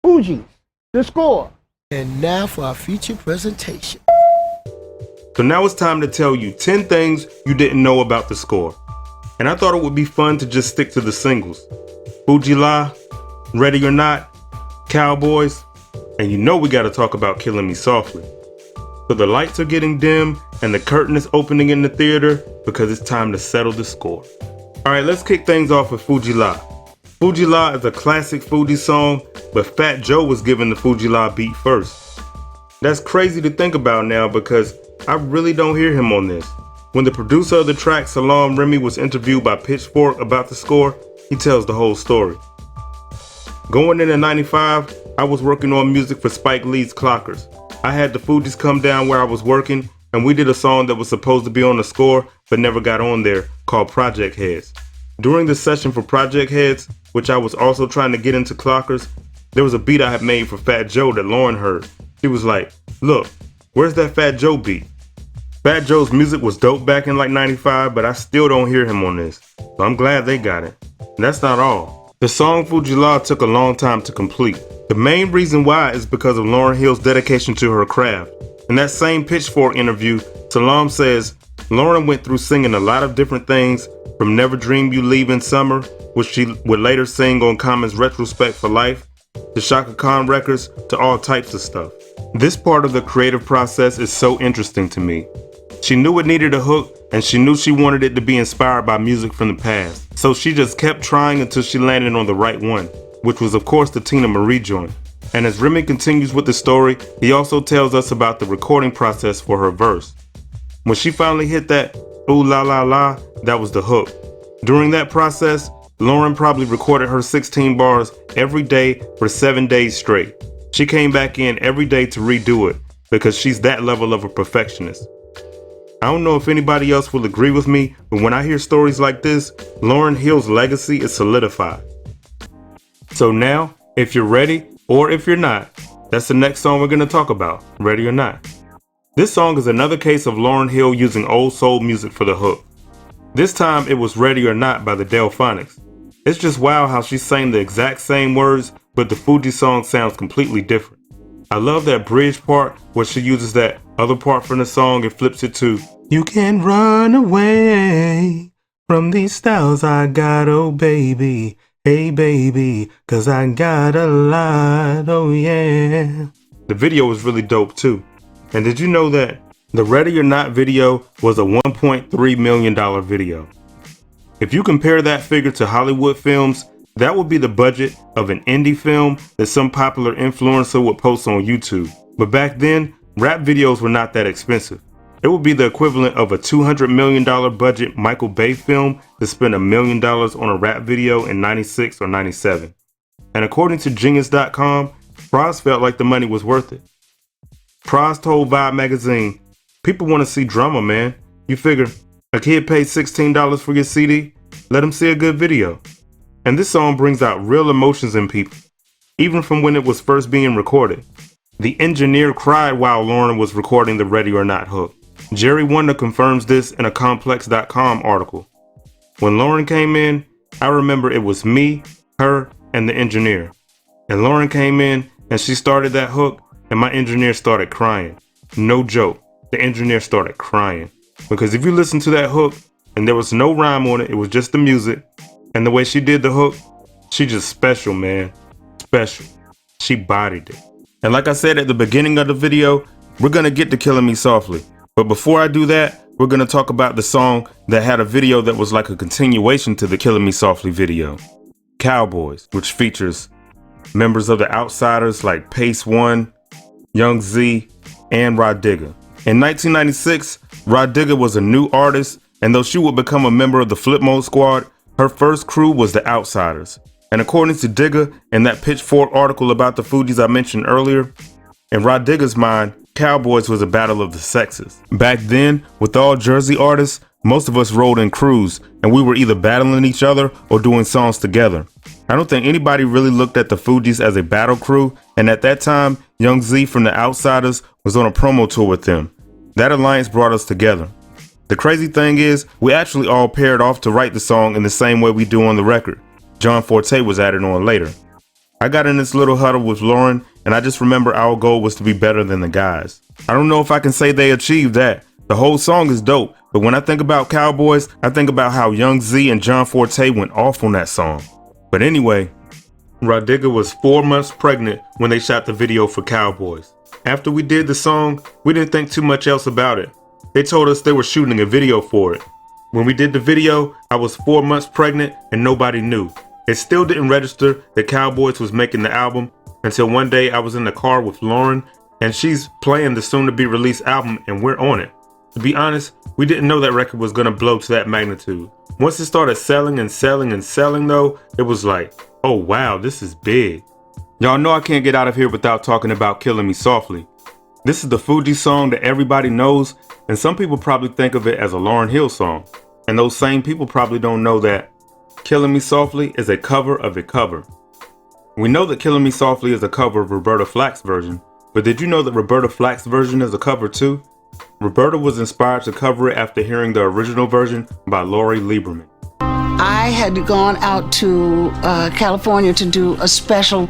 Fuji, the score. And now for our feature presentation. So now it's time to tell you 10 things you didn't know about the score. And I thought it would be fun to just stick to the singles. Fuji La, Ready or Not, Cowboys, and you know we gotta talk about Killing Me Softly. So the lights are getting dim and the curtain is opening in the theater because it's time to settle the score. Alright, let's kick things off with Fuji La. Fuji La is a classic Fuji song, but Fat Joe was given the Fuji La beat first. That's crazy to think about now because I really don't hear him on this. When the producer of the track, Salam Remy, was interviewed by Pitchfork about the score, he tells the whole story. Going into '95, I was working on music for Spike Lee's Clockers. I had the Fugees come down where I was working, and we did a song that was supposed to be on the score, but never got on there, called Project Heads. During the session for Project Heads, which I was also trying to get into Clockers, there was a beat I had made for Fat Joe that Lauren heard. She was like, "Look, where's that Fat Joe beat?" Fat Joe's music was dope back in like '95, but I still don't hear him on this, so I'm glad they got it. And that's not all. The song Fuji La took a long time to complete. The main reason why is because of Lauryn Hill's dedication to her craft. In that same Pitchfork interview, Salam says, Lauren went through singing a lot of different things, from Never Dream You Leave in Summer, which she would later sing on Common's Retrospect for Life, to Shaka Khan records, to all types of stuff. This part of the creative process is so interesting to me. She knew it needed a hook, and she knew she wanted it to be inspired by music from the past. So she just kept trying until she landed on the right one, which was of course the Tina Marie joint. And as Remy continues with the story, he also tells us about the recording process for her verse. When she finally hit that ooh la la la, that was the hook. During that process, Lauren probably recorded her 16 bars every day for 7 days straight. She came back in every day to redo it because she's that level of a perfectionist. I don't know if anybody else will agree with me, but when I hear stories like this, Lauryn Hill's legacy is solidified. So now, if you're ready, or if you're not, that's the next song we're going to talk about, Ready or Not. This song is another case of Lauryn Hill using old soul music for the hook. This time it was Ready or Not by the Delphonics. It's just wild how she sang the exact same words, but the Fuji song sounds completely different. I love that bridge part where she uses that other part from the song and flips it to, "You can run away from these styles I got, oh baby, hey baby, 'cause I got a lot, oh yeah." The video was really dope too. And did you know that the Ready or Not video was a $1.3 million video? If you compare that figure to Hollywood films, that would be the budget of an indie film that some popular influencer would post on YouTube. But back then, rap videos were not that expensive. It would be the equivalent of a $200 million budget Michael Bay film to spend $1 million on a rap video in '96 or '97. And according to Genius.com, Pras felt like the money was worth it. Pras told Vibe magazine, "People want to see drama, man. You figure a kid paid $16 for your CD, let him see a good video." And this song brings out real emotions in people, even from when it was first being recorded. The engineer cried while Lauren was recording the Ready or Not hook. Jerry Wonder confirms this in a Complex.com article. When Lauren came in, I remember it was me, her, and the engineer. And Lauren came in and she started that hook and my engineer started crying. No joke, the engineer started crying. Because if you listen to that hook and there was no rhyme on it, it was just the music. And the way she did the hook, she just special, man. Special. She bodied it. And like I said at the beginning of the video, we're gonna get to Killing Me Softly. But before I do that, we're gonna talk about the song that had a video that was like a continuation to the Killing Me Softly video. Cowboys, which features members of the Outsiders like Pace One, Young Z, and Rod Digger. In 1996, Rod Digger was a new artist, and though she would become a member of the Flip Mode Squad, her first crew was the Outsiders. And according to Digger, in that Pitchfork article about the Fugees I mentioned earlier, in Rod Digger's mind, Cowboys was a battle of the sexes. Back then, with all Jersey artists, most of us rolled in crews, and we were either battling each other or doing songs together. I don't think anybody really looked at the Fugees as a battle crew, and at that time, Young Z from the Outsiders was on a promo tour with them. That alliance brought us together. The crazy thing is, we actually all paired off to write the song in the same way we do on the record. John Forte was added on later. I got in this little huddle with Lauren, and I just remember our goal was to be better than the guys. I don't know if I can say they achieved that. The whole song is dope, but when I think about Cowboys, I think about how Young Z and John Forte went off on that song. But anyway, Rodiga was 4 months pregnant when they shot the video for Cowboys. After we did the song, we didn't think too much else about it. They told us they were shooting a video for it. When we did the video, I was 4 months pregnant and nobody knew. It still didn't register that Cowboys was making the album until one day I was in the car with Lauren and she's playing the soon to be released album and we're on it. To be honest, we didn't know that record was gonna blow to that magnitude. Once it started selling and selling and selling though, it was like, oh wow, this is big. Y'all know I can't get out of here without talking about Killing Me Softly. This is the Fuji song that everybody knows, and some people probably think of it as a Lauryn Hill song. And those same people probably don't know that Killing Me Softly is a cover of a cover. We know that Killing Me Softly is a cover of Roberta Flack's version, but did you know that Roberta Flack's version is a cover too? Roberta was inspired to cover it after hearing the original version by Lori Lieberman. I had gone out to California to do a special.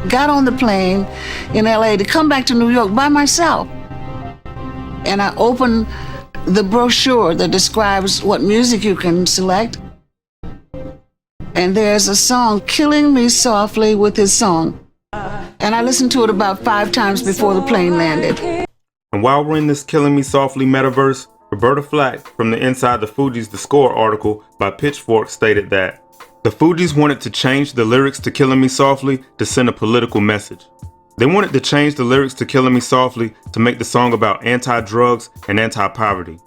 Got on the plane in LA to come back to New York by myself. And I opened the brochure that describes what music you can select. And there's a song, Killing Me Softly, with his song. And I listened to it about 5 times before the plane landed. And while we're in this Killing Me Softly metaverse, Roberta Flack from the Inside the Fugees The Score article by Pitchfork stated that the Fugees wanted to change the lyrics to Killing Me Softly to send a political message. They wanted to change the lyrics to Killing Me Softly to make the song about anti-drugs and anti-poverty.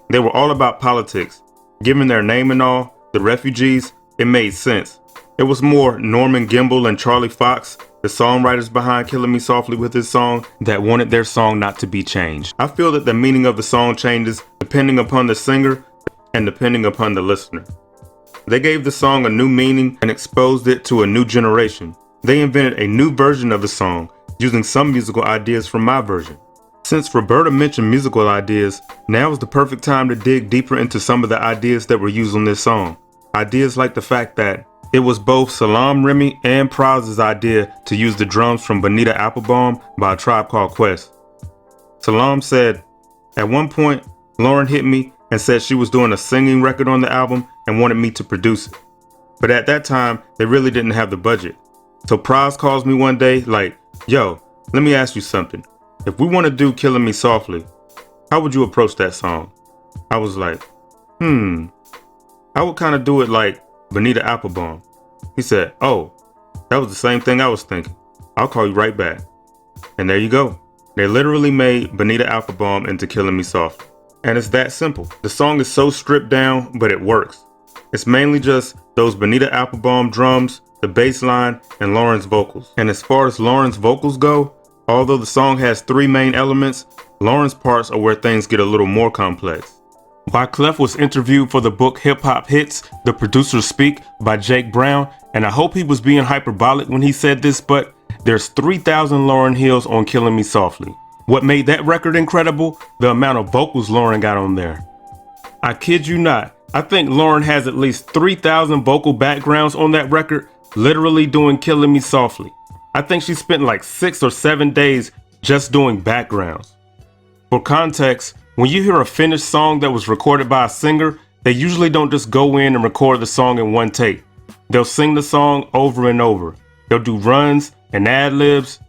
They were all about politics. Given their name and all, the refugees, it made sense. It was more Norman Gimbel and Charlie Fox, the songwriters behind Killing Me Softly with this song, that wanted their song not to be changed. I feel that the meaning of the song changes depending upon the singer and depending upon the listener. They gave the song a new meaning and exposed it to a new generation. They invented a new version of the song, using some musical ideas from my version. Since Roberta mentioned musical ideas, now is the perfect time to dig deeper into some of the ideas that were used on this song. Ideas like the fact that it was both Salaam Remi and Praz's idea to use the drums from Bonita Applebaum by A Tribe Called Quest. Salaam said, at one point, Lauren hit me and said she was doing a singing record on the album and wanted me to produce it. But at that time, they really didn't have the budget. So Praz calls me one day like, yo, let me ask you something. If we want to do Killing Me Softly, how would you approach that song? I was like, I would kind of do it like Bonita Applebaum. He said, oh, that was the same thing I was thinking. I'll call you right back. And there you go. They literally made Bonita Applebaum into Killing Me Softly. And it's that simple. The song is so stripped down, but it works. It's mainly just those Bonita Applebaum drums, the bass line, and Lauren's vocals. And as far as Lauren's vocals go, although the song has 3 main elements, Lauren's parts are where things get a little more complex. Wyclef was interviewed for the book Hip Hop Hits, The Producers Speak by Jake Brown, and I hope he was being hyperbolic when he said this, but there's 3,000 Lauryn Hills on Killing Me Softly. What made that record incredible? The amount of vocals Lauren got on there. I kid you not, I think Lauren has at least 3,000 vocal backgrounds on that record, literally doing Killing Me Softly. I think she spent like 6 or 7 days just doing backgrounds. For context, when you hear a finished song that was recorded by a singer, they usually don't just go in and record the song in one take. They'll sing the song over and over. They'll do runs and ad-libs,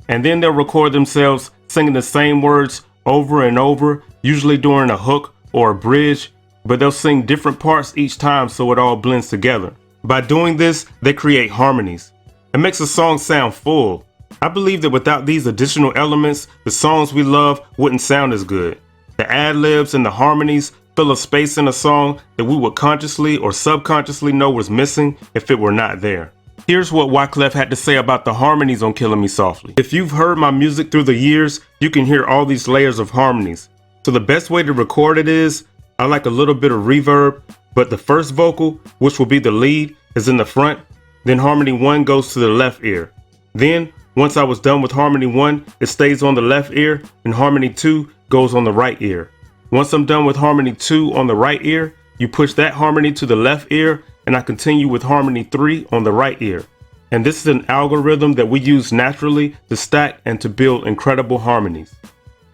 and then they'll record themselves singing the same words over and over, usually during a hook or a bridge, but they'll sing different parts each time so it all blends together. By doing this, they create harmonies. It makes a song sound full. I believe that without these additional elements, the songs we love wouldn't sound as good. The ad-libs and the harmonies fill a space in a song that we would consciously or subconsciously know was missing if it were not there. Here's what Wyclef had to say about the harmonies on Killing Me Softly. If you've heard my music through the years, you can hear all these layers of harmonies. So the best way to record it is, I like a little bit of reverb, but the first vocal, which will be the lead, is in the front, then harmony 1 goes to the left ear. Then, once I was done with harmony 1, it stays on the left ear, and harmony 2 goes on the right ear. Once I'm done with harmony 2 on the right ear, you push that harmony to the left ear, and I continue with harmony 3 on the right ear. And this is an algorithm that we use naturally to stack and to build incredible harmonies.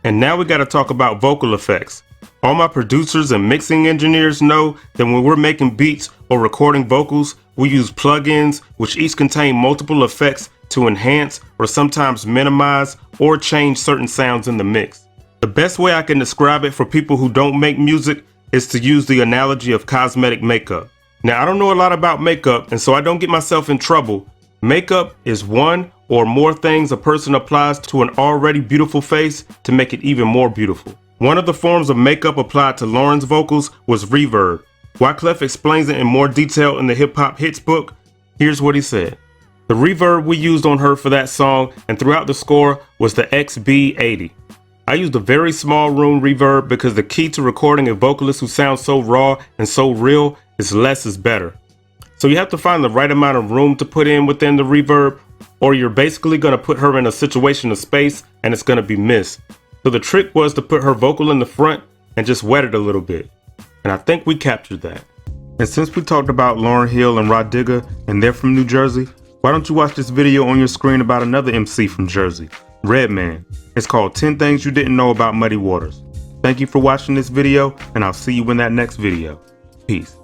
And now we got to talk about vocal effects. All my producers and mixing engineers know that when we're making beats or recording vocals, we use plugins which each contain multiple effects to enhance or sometimes minimize or change certain sounds in the mix. The best way I can describe it for people who don't make music is to use the analogy of cosmetic makeup. Now, I don't know a lot about makeup, and so I don't get myself in trouble. Makeup is one or more things a person applies to an already beautiful face to make it even more beautiful. One of the forms of makeup applied to Lauren's vocals was reverb. Wyclef explains it in more detail in the Hip Hop Hits book. Here's what he said. The reverb we used on her for that song and throughout the score was the XB80. I used a very small room reverb because the key to recording a vocalist who sounds so raw and so real is less is better. So you have to find the right amount of room to put in within the reverb, or you're basically going to put her in a situation of space and it's going to be missed. So the trick was to put her vocal in the front and just wet it a little bit. And I think we captured that. And since we talked about Lauryn Hill and Rod Digger and they're from New Jersey, why don't you watch this video on your screen about another MC from Jersey, Redman. It's called 10 Things You Didn't Know About Muddy Waters. Thank you for watching this video, and I'll see you in that next video. Peace.